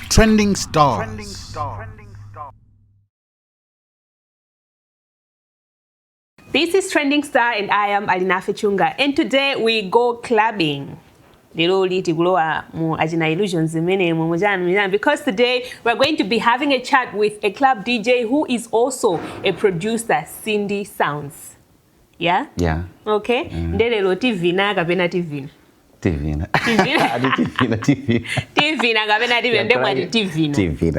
Trending Stars. This is Trending Star and I am Alina Fechunga, and today we go clubbing. Because today we're going to be having a chat with a club DJ who is also a producer, Sindisounds. Yeah? Yeah. Okay. Ndelelo TV na kapena TV. TV na. TV na kapena TV ndemwa TV na.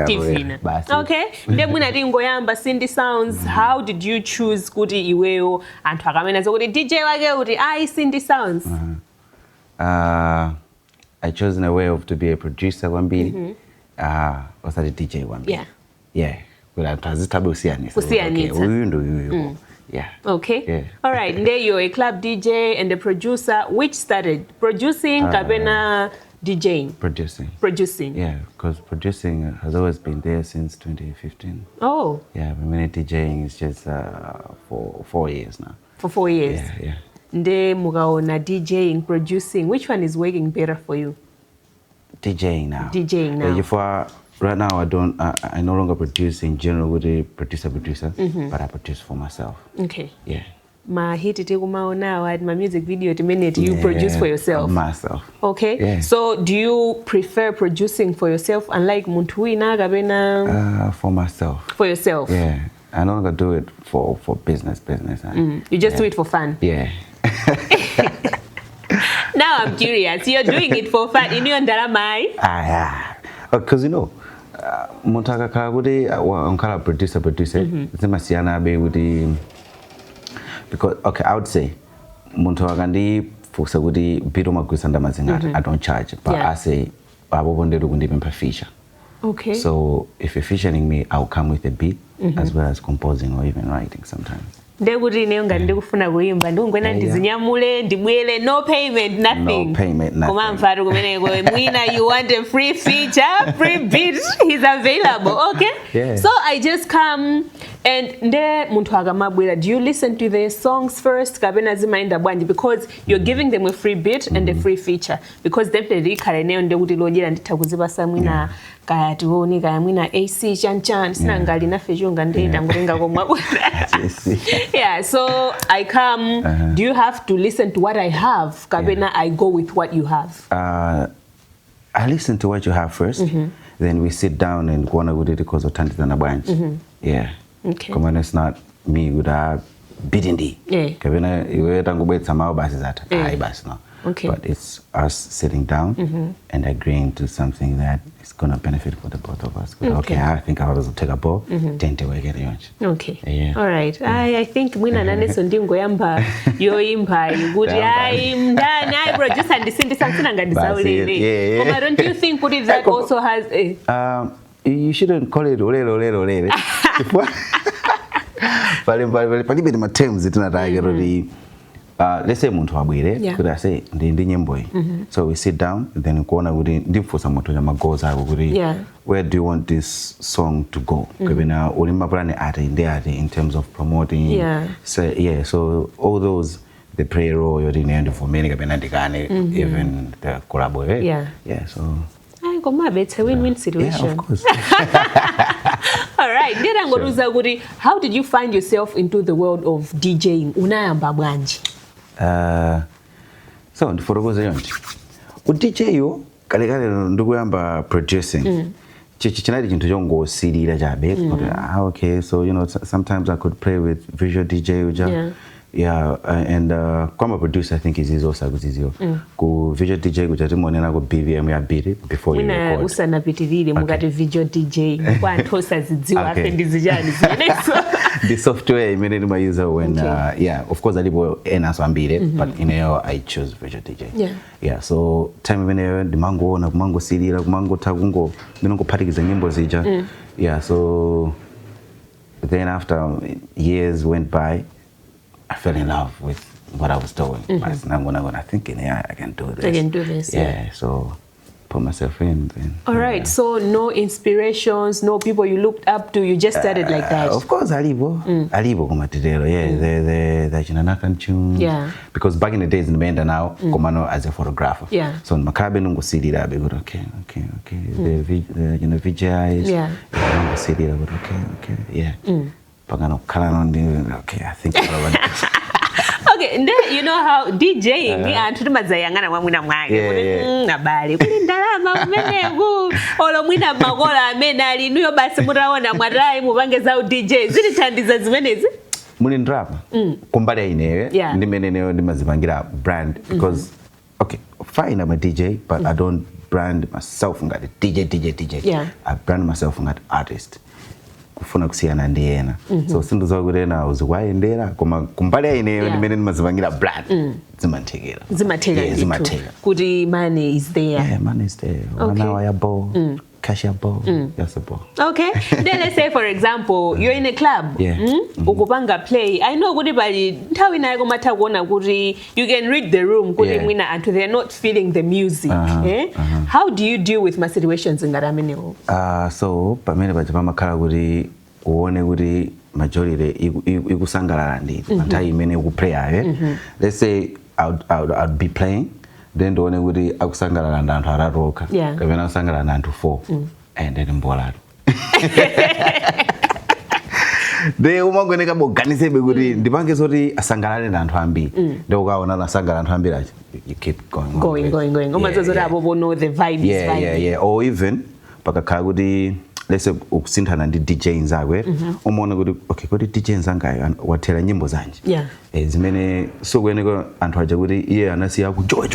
TV na. Okay. Ndemuna ngoyamba Sindisounds. How did you choose kuti iweyo anthu akamena zokuti DJ wake kuti Sindisounds? I chose in a way of to be a producer one bit. Was that a DJ one bit? Yeah. Yeah. Well, I transited Usiani. Yeah. Okay. Yeah. All right. There you're a club DJ and a producer. Which started producing, kapena DJing? Producing. Yeah, because producing has always been there since 2015. Oh. Yeah, but many DJing is just for 4 years now. For 4 years. Yeah. Nde mugaona DJing, producing. Which one is working better for you? DJing now. DJing now. Right now, I no longer produce in general with a producer, but I produce for myself. Okay. Yeah. My hit now at my music video to minute you produce for yourself. Myself. Okay. Yeah. So do you prefer producing for yourself unlike Muntuina Gabena? For myself. For yourself. Yeah. I no longer do it for business. You just do it for fun. Yeah. Now I'm curious. You're doing it for fun. In your ndaramai? Because Montaka Kagudi, Unkala producer, Masiana be with the because I would say Montagandi for Sagudi Bidoma Kusanda Mazinga, I don't charge, but I say Babu Bonde even per feature. Okay. So if you're featuring me, I'll come with a beat as well as composing or even writing sometimes. No payment, nothing. No payment, nothing. You want a free feature, free beat, he's available, okay? Yeah. So I just come and do you listen to the songs first? Because you're giving them a free beat and a free feature. Because definitely kaya tuoni kaya mwina AC chan sina ngali na fejunga ndenda ngurenga komwa. Yeah, so I come. Do you have to listen to what I have? Kabena, I go with what you have. I listen to what you have first. Then we sit down and go on a good because of Tantana branch. Yeah. Okay. Come on, it's not me with a bidding D. Yeah. Kabena, you don't go some hour buses at high bus now. Okay. But it's us sitting down and agreeing to something that is going to benefit for the both of us. Okay, I think I will take a ball, then we get it. Okay. Yeah. All right. I think mwina nane sondingo yamba yo impa good I produce and the something yeah. Don't you think that also has a you shouldn't call it ole. But my terms it's not really let's say muntu wabwire could I say ndi nyimbo. So we sit down and then kuona kuti ndifo samoto magoals abo kuti where do you want this song to go kubena ulimba plan ate in terms of promoting so all those the prayer role you're in end for many kabena ndikane even the collab so it's a win-win situation. Yeah, of course. All right. How did you find yourself into the world of DJing? Unayamba bwanji? So ndiforogoza yonti. DJ yo kale ndikuyamba producing. Chinali chintu chongo CD la jabe. Okay, so sometimes I could play with visual DJ uja. Yeah, and come a producer I think is also good easier. Go visual DJ go jati monena go BVM ya beat it before you record. Usana pitirire mugati visual DJ kwa ntosa zidziwa apendi zijani the software immediately my user when of course I live in as ambire but in I choose visual DJ. Yeah, so time when the mango na mango CD la mango tagungo ndinongo patikiza nyimbo zija. Yeah, so then after years went by I fell in love with what I was doing. I'm gonna thinking, I can do this. I can do this. Yeah. So put myself in. Then, all right, so no inspirations, no people you looked up to, you just started like that? Of course, alibo kumatidero, the Chinanakan tunes. Yeah. Because back in the days in Menda now, Komano as a photographer. Yeah. So in Makabe nungo CD that be good, okay. The VJIs. Yeah. Nungo CD that okay, yeah. Pagano Kalanon, okay, I think okay, and then you know how DJing and to mazayangana mwina mwange ngabali kuli ndalama mmenegu olo mwina makola amene ali nuyo basi mutaona mwatayi mupangeza DJ zilithandiza zimenezi muli ndrapa kumbali inewe ndimeneneyo ndimazipangira brand because okay fine I'm a DJ but I don't brand myself ngati DJ. I brand myself ngati artist kufuna kusiyana ndiyena so sindu zakurena uzikwaendera koma kumbali ineyo ndimene ndimazipangira brand zimatheka kuti money is there. Yeah, money is there. Okay. Now I ball, cash a ball, yes a ball. Okay, then let's say for example you're in a club. Ukupanga play. I know kuti bali nthawi nayo komatha kuona kuti you can read the room kuti mwina anthu they're not feeling the music. How do you deal with my situations ngati amenewo? So pamene paja pamakhala kuti kuone kuti majority ikusangalala ndi nthawi imene ukuplay let's say I'd be playing then ndone kuti akusangalala ndanthu araroka kapena akusangalala ndanthu 4 and then mbolalo de umangoneka boganisebe kuti ndipange zoti asangalale ndanthu ambiri ndikukaona asangalala ndanthu ambiri achi you keep going umazozoti abo bono the vibe is vibe or even pakakhala kuti let's say ukusinthana ndi DJing zakwe umaona kuti okay kuti DJing zangayo wathela nyimbo zanje zimene sokweneko anthu aja kuti iye anasiya ku joy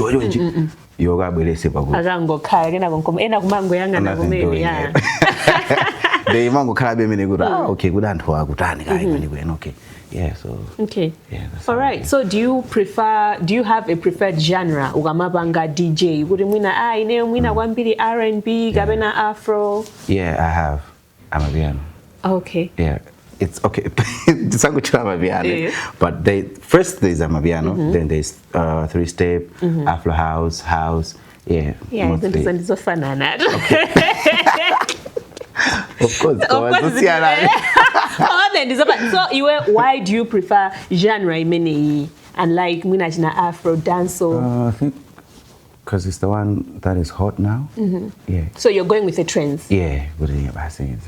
yokabwelese pakuti akangokhala kena konkoma ena kumango yangana kumene they mango khala bemene kuti okay kuti anthu akutani kai kwene okay. Okay. All right. So do you have a preferred genre ukamapanga DJ? Kuti mwina ine mwina kwambiri R&B, kapena Afro? Yeah, I have. I'm a piano. Okay. Yeah. It's okay. Disanguchira amapiano. But first there's amapiano, then there's 3-step, Afro house. Yeah. Yeah, ndizofanana. Of course. So why do you prefer genre many and like mwina china Afro dance I think because it's the one that is hot now. Yeah. So you're going with the trends? Yeah,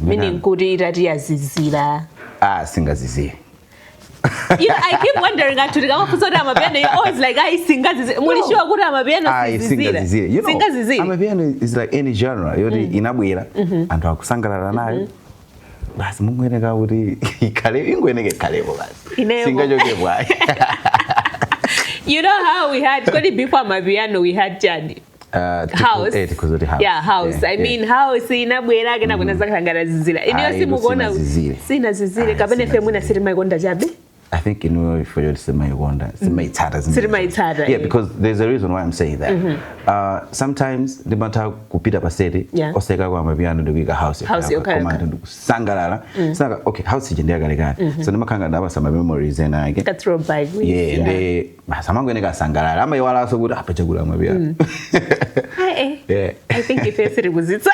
meaning kuti itati yazizira. Singazizira. You know, I keep wondering actually, you always like, singazizira. Muli sure kuti amapiano singazizira. You know, amapiano is like any genre. Yori inabwera anthu akusangalala nayo. Basi mungweneka kuti ingweneke kalebo basi. Singajoke bwayi. You know how we had before amapiano we had Jadi. House. Yeah, house. I mean house inabwera kena kuna zakangana zizira. Iniyo simugona sina zizire kabene femuna sirima ikonda jabe. I think for you to say my wonder, yeah, because there's a reason why I'm saying that. Sometimes the matter kupita pasete, oseka kwa mapiano the bigger house. Sangalala, okay, house ijendea galigani. So nimakanga ndaba some memories and I get throwback. Yeah, and they samango nega sangalala. Ama yawala so good apachagula mapiano. Yeah. I think if it was it.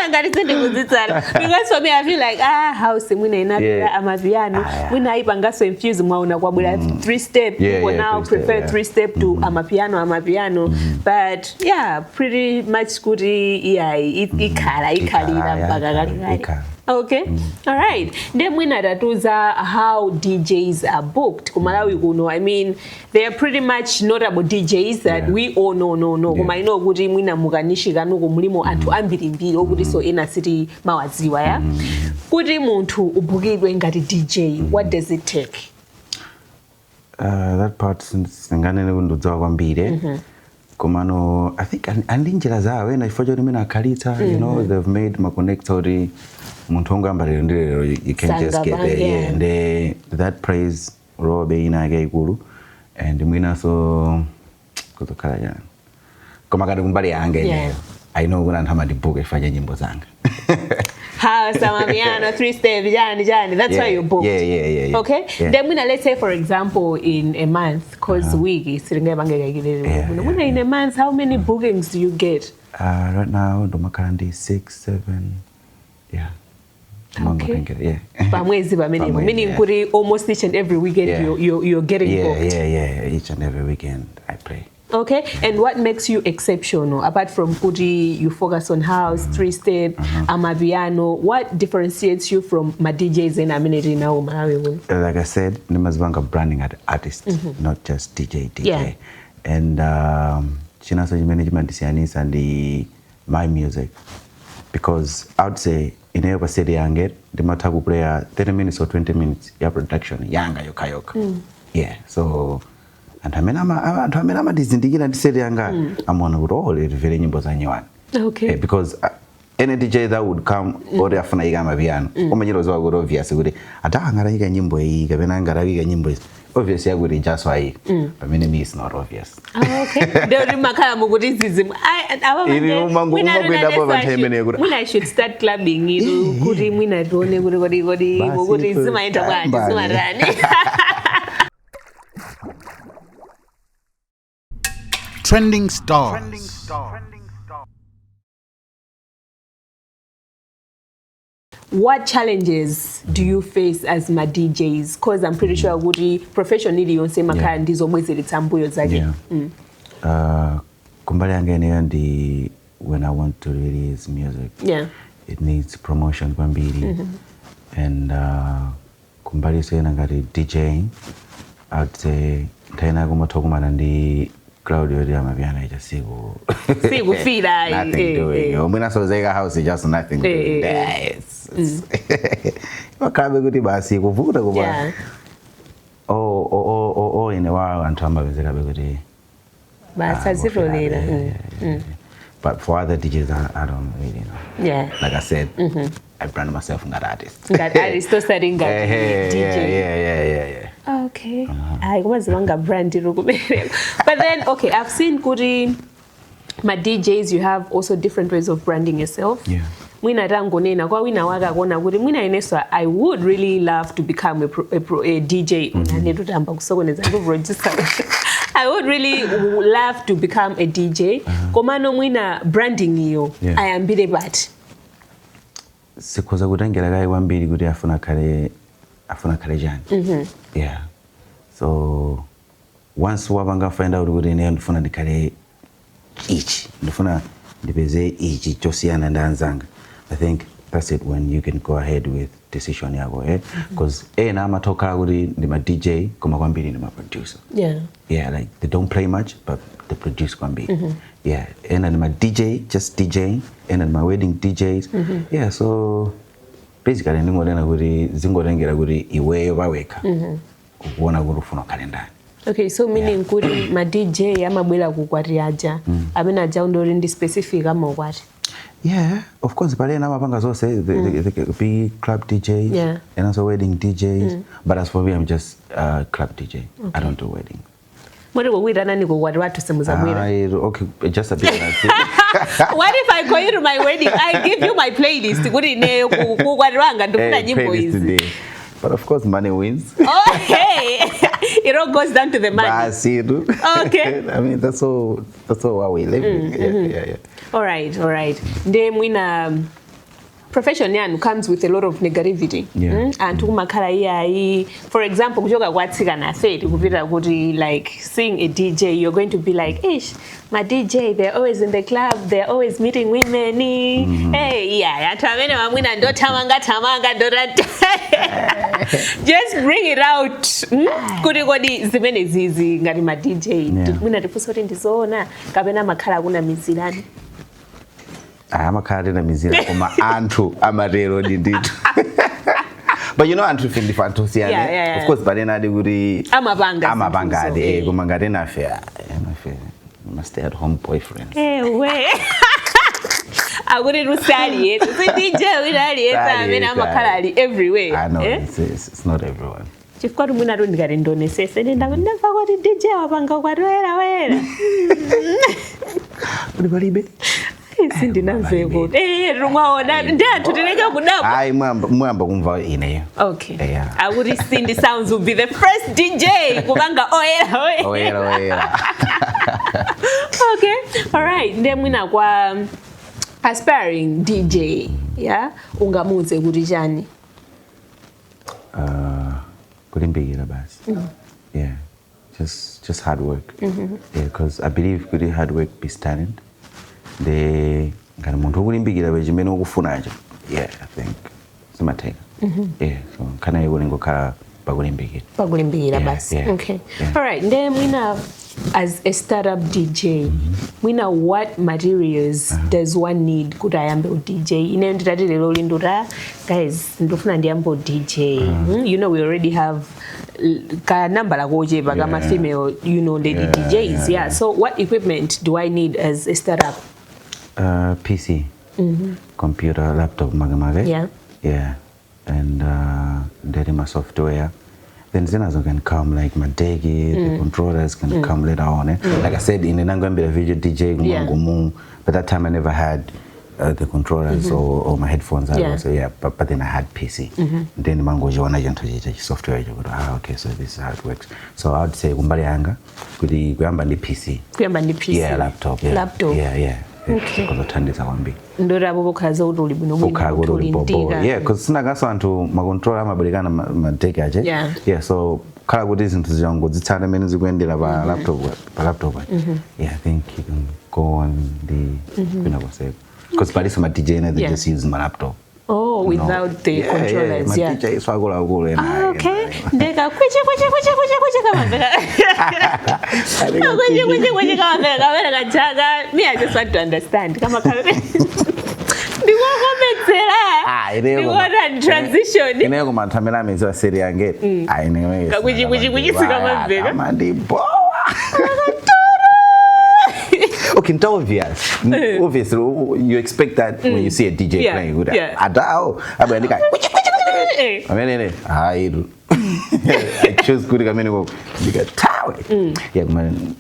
Because for me I feel like house mwina inapira amapiano mwina ipanga so infuse mwauna kwa bula 3-step people now prefer 3-step to amapiano but yeah pretty much kuti ikalira mpaka. Okay. All right. Then mwina tatuza how DJs are booked. Kumalawi kuno. I mean, they are pretty much notable DJs that we all know. Kuma ino kuti mwina muganishi kanu kumulimo antu ambiri mbiri. Okuti so inner city mawaziwa ya. Kuti muntu ubukidwe ngati DJ. What does it take? That part singane ngunduzawa kwambire. Kumano, I think andinjira zawe na ifojo nimena kalita. You know, they've made my connectori. You can just get there, and that praise robe inage guru, and mwina so kutokala kama kada kumbali yange I know guna ntama dibuke fanya nyimbo zanga. house, piano, 3-step, Jani. That's why you're booked. Yeah. Okay? Yeah. Then let's say, for example, in a month, because week is in a month, how many bookings do you get? Right now, Domakandi 6, 7, yeah. Okay. Yeah. Meaning almost each and every weekend you're getting booked. Yeah. Each and every weekend I play. Okay. And what makes you exceptional? Apart from Kuti, you focus on house, 3-step, amapiano. What differentiates you from my DJs and Aminity now, Malawi? Like I said, Nimazbanga branding at artist, not just DJ. Yeah. And China's management is and my music. Because I would say, in every city, the Matagu player 30 minutes or 20 minutes, your production, Yanga, Yokayoka. Yeah, so, and I mean, I'm a city, I'm one of all the very new. Okay. Because any DJ that would come, or the Afana Piano, was obvious. I don't obviously, I would just why, but many is not obvious. Okay. When I should start clubbing, Trending stars. What challenges do you face as my DJs? Because I'm pretty sure Woody professionally you say maka ndizo mwezi litambuyo zake. Kumbali angene when I want to release music. Yeah. It needs promotion kwambiri. And kumbali saying ngati DJing, I'd say kaina kumatokumana ndi Claudio dia mapiano just sigo feel like nothing doing. When so Zega house is just nothing doing. Makabe kuti basi kuvuta kuba. Oh in a while antamba bezeka bekuti. Basa zero later. But for other DJs I don't really know. Yeah. Like I said, I brand myself as artist. Artist to starting DJ. Yeah. Okay. I was longer brand. But then, okay, I've seen Kuri, my DJs, you have also different ways of branding yourself. Yeah. I would really love to become a DJ. I would really love to become a DJ. Komano mwina branding yo, I am bide bad. Sikoza kutengera kai wambiri kuti afuna kale jani. Yeah. So once wabanga find out kuti ne ndifuna ndikale each ndifuna ndipeze each chosiyana ndanzanga. I think that's it when you can go ahead with decision yako because na amatoka kuti ndima DJ koma kwambiri ndima producer. Yeah, like they don't play much but they produce kwambiri. Yeah, and my DJ just DJing and my wedding DJs. Yeah, so basically ndingolena kuti zingorengera kuti iweyo baweka. Kuona kuti ufuna kalendani. Okay, so meaning kuti my DJ amabwela kukwati aja. Amena aja undori ndi specific ama what? Yeah, of course, but then I'm also say the big club DJs and also wedding DJs. But as for me, I'm just club DJ. Okay. I don't do wedding. Okay, just a bit. What if I call you to my wedding? I give you my playlist. Today. But of course, money wins. Okay, it all goes down to the money. Okay. I mean, that's all how we live. Yeah. All right. Then when profession yan comes with a lot of negativity. And for example, like seeing a DJ, you're going to be like, ish, my DJ, they're always in the club, they're always meeting women. Hey, just bring it out. DJ. I'm a card in a museum for my Andrew Amarero did. But you know, Andrew Findi Fantasy, of course, but then I would I'm a banga, Gomangarena fair. I'm a stay at home boyfriend. Hey, wait. I wouldn't say it. I mean, I'm a color everywhere. I know, it's not everyone. You've got to win a run in Donis, and I will never go to DJ or Bango. What about it? Cindy, not very good. rumwaona ndia tuteleka kudaba. Ai mwamba kumva ineyo. Okay. Yeah. I would Sindisounds will be the first DJ kubanga oyera. Okay. All right. Nde mwina kwa aspiring DJ, yeah? Ungamuze kuti chani? Kulimbikira basi. Yeah. Just hard work. Yeah, because I believe good hard work beats talent. The ngana muntu kulimbikira bejimene okufunaje. Yeah, I think it's my take. Yeah, so kana yego ngokhala pakulimbikira basi. Yeah. Okay. Yeah. All right. Then mwina as a startup DJ, mwina what materials does one need kuti ayambe DJ? Ine nditati lero lindura guys ndofuna ndiyambo DJ. You know we already have ka number la kochepa kama female, you know, lady DJs. Yeah. So what equipment do I need as a startup? PC, computer, laptop, magamage. Yeah. Yeah. And my software. Then Zenazo can come, like my degi, the controllers can come later on. Like I said, in the Nangambira video DJ, but that time I never had the controllers or my headphones. So yeah, but then I had PC. Then mango jona janto software. Okay, so this is how it works. So I would say gumbalianga, kudi guyamba PC. Yeah, laptop. Yeah. Laptop. Yeah. Okay. Ndora abo bokaza uli buno bulindira. Yeah, because sinagaso antu makontrola amabulikana mateke aje. Yeah, so kala kuti zinthu zangu zitsana mene zikuendera pa laptop. Yeah, I think you can go on the because Paris my DJ and they just use my laptop. Oh, without the controllers. Yeah. My DJ is swagula. Okay. Ndeka kwiche kama kamera kachaga. Me, I just want to understand. Kama you want to transition. You know, man, Tamila means a city and get. I know. Okay, it's obvious. Obviously, you expect that when you see a DJ playing. I choose good yeah, man.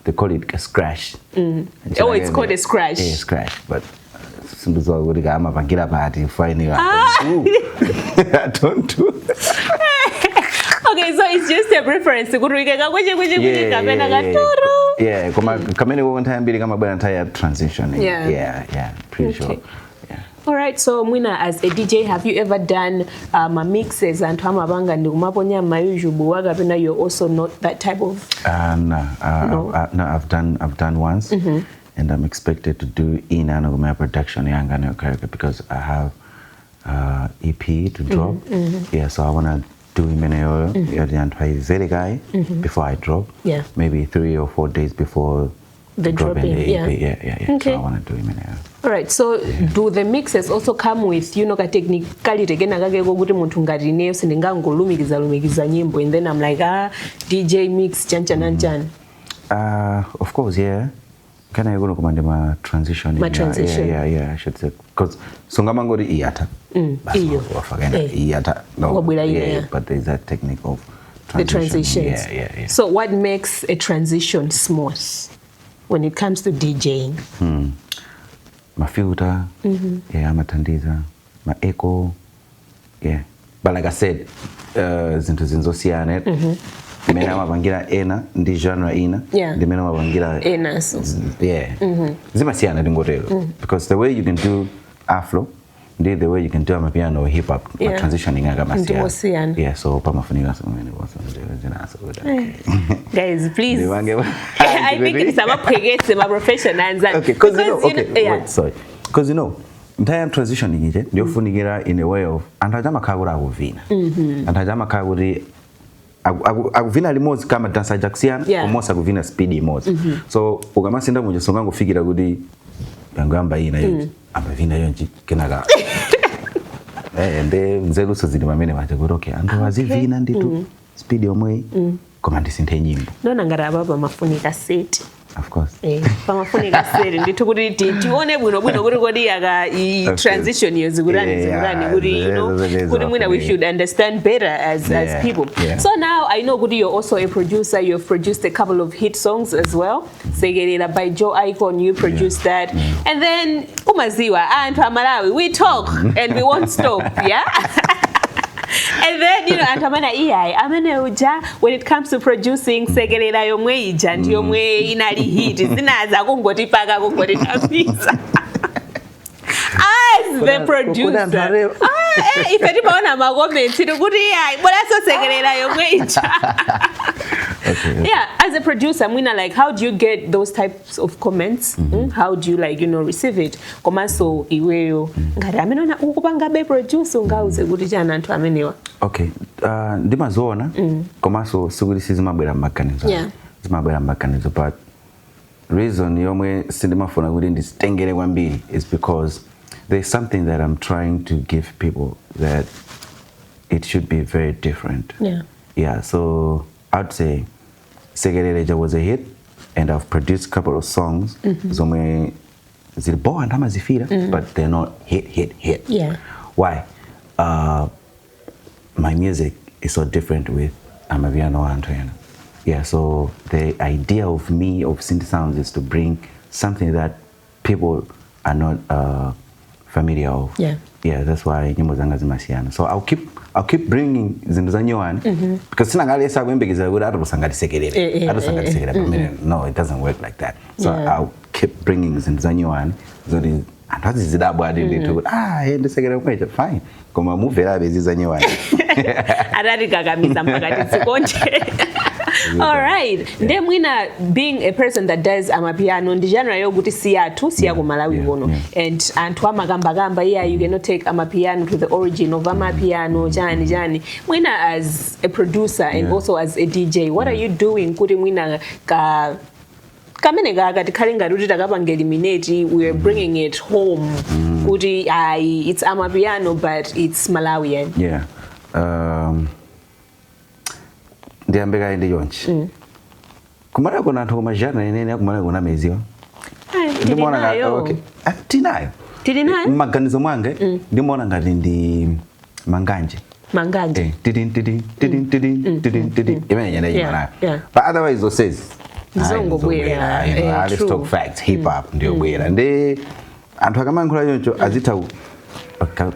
They call it a scratch. Oh, it's called a scratch. Yeah, scratch. But sometimes I would get my vanilla party finding out. I don't do. Okay, so it's just a preference. Yeah, come one time building my entire transition. Yeah, pretty sure. Yeah. All right, so Mwina, as a DJ, have you ever done mixes and hamabanga ndumaponya mayujubu waga? You're also not that type of. No, I've done once, and I'm expected to do in my production because I have EP to drop. Yeah, so I wanna do Zodiak before I drop. Yeah. Maybe 3 or 4 days before the dropping. Yeah. Okay. So I want to do All right. So do the mixes also come with, you know, technicality again kuti muntu ngati ne lumikiza nyimbo, and then I'm like, DJ mix chan. Of course, yeah. Can I go to command my transition? My transition. Yeah, I should say. Because Songamangori Iata. Iata. No. Yeah, but there's a technique of transition. The transitions. Yeah. So what makes a transition smooth when it comes to DJing? My filter, my tandiza, my echo, yeah. But like I said, zinto siane. Mena mabangira ena ndi genre ina ndi mena mabangira ena so zima siana ndingotelo because the way you can do afro ndi the way you can do amapiano or hip hop transitioning kama siana. Yeah, so pamafunika so many was guys, please. I think it's about my professionals. Okay, because you know entire transitioning ije ndio funigira in a way of antajama kagura kuvina antajama kaguri aguvina limozi kama dancer jackson omosa aguvina speed imozi so ugamasinda muje songa ngofikira kuti yangamba ina yo amavina yonji kenaga ende mzelu sozidi mamene baje kuti okay ando wazivina nditu speed omwe koma ndisinthe nyimbo ndona ngara baba mafunika set. Of course. Pamafunika seri ndithu kuti tione bwino kuti kodi yaka transition yezigurani kuti you know kuti mwina we should understand better as people. So now I know kuti you're also a producer. You've produced a couple of hit songs as well. Segerera by Joe Icon, you produced that. And then umaziwa anthu Malawi we talk and we won't stop, yeah. And then, you know, anthu amene uja when it comes to producing sekelera yomwe ija ndi yomwe inali hit zinaza kungotipaka kungotitapisa. As the producer, ife tipaona ma comments tikuti bora so sekelera yomwe ija. Yeah, as a producer, Mwina, like, how do you get those types of comments? How do you, like, you know, receive it? Komanso iweyo ngati amene ona ukupanga be producer ngauze kuti chana anthu amenewa. Okay, ndimazoona komanso sikuti sizimabwera mmaganizo. Yeah. Zimabwera mmaganizo, but reason yomwe sindimafuna kuti ndizitengere kwambiri is because there's something that I'm trying to give people that it should be very different. Yeah. Yeah, so I'd say Sekeleleja was a hit, and I've produced a couple of songs. Zomwe ziliboa ndama zifira, but they're not hit. Yeah. Why? My music is so different with Amapiano and Antoine. Yeah, so the idea of me, of Sindisounds, is to bring something that people are not familiar of. Yeah. Yeah, that's why nyimbo zanga zimasiana. So I'll keep bringing zindu za nyuwani because sina ngali esa kwembekeza kuti atosangati sekelele. No, it doesn't work like that. So I'll keep bringing zindu za nyuwani zoti anthu azizidabwa adinditu kuti ndi sekelele kwecha fine. Koma Mumvera bezi za nyuwani. Adati kakamiza mpaka tikonje. All right. Then Mwina, being a person that does amapiano, ndi genre yokuti siya ku Malawi wono. And anthu amagamba you cannot take amapiano to the origin of amapiano, jani. Mwina, as a producer and also as a DJ, what are you doing kuti Mwina kamene kakati kalinga kuti takapanga eliminate, we're bringing it home. Kuti it's amapiano but it's Malawian. Yeah. Ndiambeka ndi yonchi. Kumara kuna anthu kumajana inene kumara kuna meziwa. Ndimona okay. Tinayo. Maganizo mwange ndimona ngati ndi manganje. Tidin. Imene yana yimana. But otherwise it says Zongo bwera. Let's talk facts. Hip hop ndio bwera. Ndi anthu akamankhula yoncho azita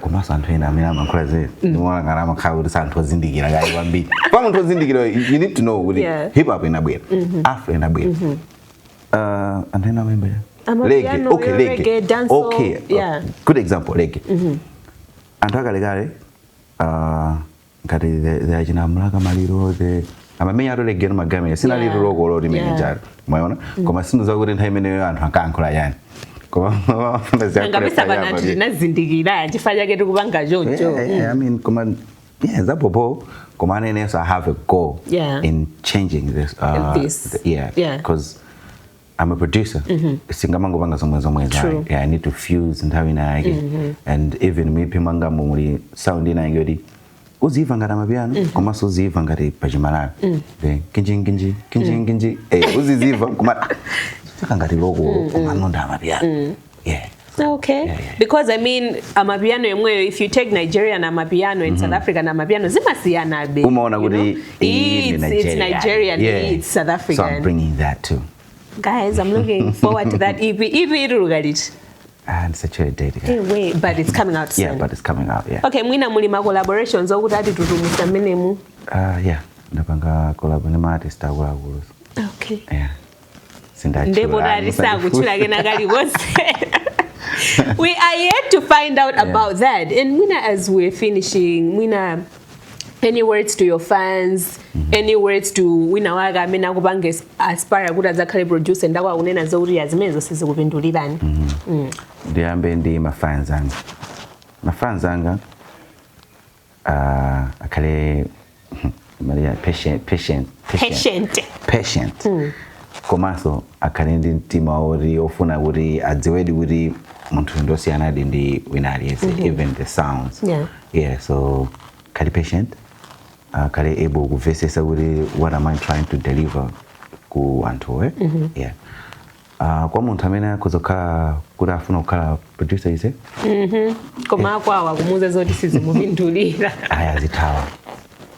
kumasa anthu ena amene amankhula ze ndimona ngati amakhala kuti santhu ozindikira ngali kwambiri. Pa munthu ozindikira you need to know kuti hip hop inabwera. Afro inabwera. Anthu ena amemba reggae. Okay, reggae, dancehall. Okay, good example, reggae. Anthu akalekale ngati the achina mulaka maliro amamenya ato reggae no magame sina liro loko loti mene jaro. Mwaona? Koma sindu zakuti nthawi imene anthu akankhula yani. Ngabisa bana tinazindikira chifanya ketu kubanga jojo. I mean, zapopo komane so I have a goal in changing this. Because I'm a producer. Singamango banga zomwe. Yeah, I need to fuse and how and even me pimanga mumuri sound ina ngodi. Uziva ngati amapiano koma so uziva ngati pachimalawi. Kinji. Uziziva koma ngati loko koma nonda amapiano. Yeah. Okay. Because I mean, amapiano yemweyo, if you take Nigeria na amapiano in South Africa na amapiano zimasiyana be. Umaona kuti it's Nigerian, it's South African. So I'm bringing that too. Guys, I'm looking forward to that EP. And it's a date. Wait, but it's coming out soon. Yeah, but it's coming out, Okay, mwina mulima collaborations okutati tutumisa menemu. Yeah, ndapanga collab na artist akulu. Okay. Yeah. Ndebo darisa kuchula kena kali wose. We are yet to find out about that. And Mwina, as we're finishing, Mwina, any words to your fans? Any words to wina waga amene akupange aspire kuti azakhale producer ndakwa kunena zoti azimene zonse zikupindulirani? Ndiyambe ndi mafans anga akhale patient. Komanso akhale ndi mtima ofuna kuti adziwedi kuti munthu ndosiyana ndi wina aliyense, even the sounds. Yeah, so khale patient. Kale able to versus what am I trying to deliver ku anthu yeah. Kwa munthu amene kuzoka kuti afuna kukhala producer ise koma akwawa kumuza zoti sizimupindulira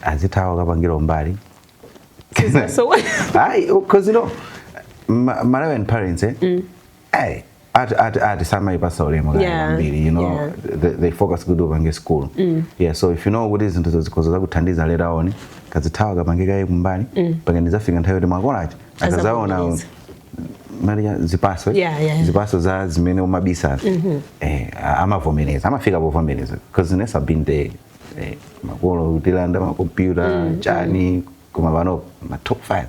azithawa kapangira mbali so because you know Malawian parents at sama ipasole mbili, you know, they focus good over school. Yeah, so if you know what is into those causes zakuthandiza later on kazithawa kapangeka kumbali panganiza fika nthawi kuti makola akazaona Maria zipaso zipaso za zimene umabisa amavomereza amafika povomereza because nesa been there makolo utilanda makompyuta chani kuma vano ma top 5.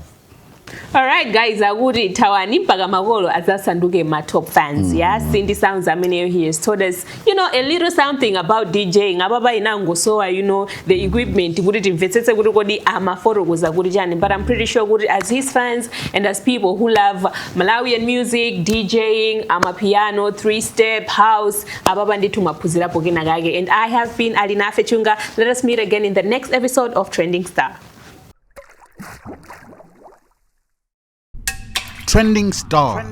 Alright guys, akuti Tawani mpaka makolo azasanduke ma top fans. Yeah, Sindisounds amene he has told us, you know, a little something about DJing. Ababa inango so you know the equipment kuti timvetsetse kuti kodi amaforokoza kuti chani, but I'm pretty sure kuti as his fans and as people who love Malawian music, DJing, amapiano, 3-step, house, ababa ndithu maphunzirapo kena kake. And I have been Alina Fechunga. Let us meet again in the next episode of Trending Star. Trending Stars.